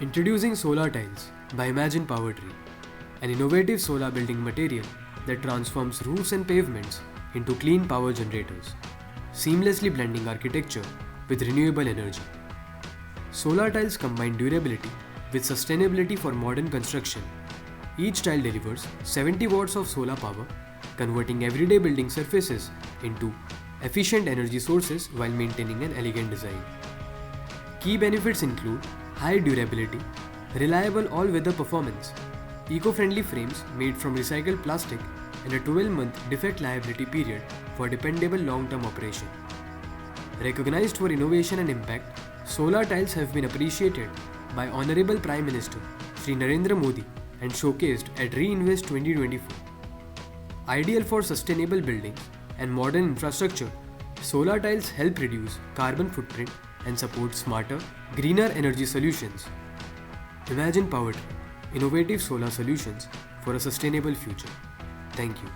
Introducing solar tiles by Imagine Powertree, an innovative solar building material that transforms roofs and pavements into clean power generators, seamlessly blending architecture with renewable energy. Solar tiles combine durability with sustainability for modern construction. Each tile delivers 70 watts of solar power, converting everyday building surfaces into efficient energy sources while maintaining an elegant design. Key benefits include high durability, reliable all-weather performance, eco-friendly frames made from recycled plastic, and a 12-month defect liability period for dependable long-term operation. Recognized for innovation and impact, solar tiles have been appreciated by Honorable Prime Minister Shri Narendra Modi and showcased at Reinvest 2024. Ideal for sustainable buildings and modern infrastructure, solar tiles help reduce carbon footprint and support smarter, greener energy solutions. Imagine Powertree, innovative solar solutions for a sustainable future. Thank you.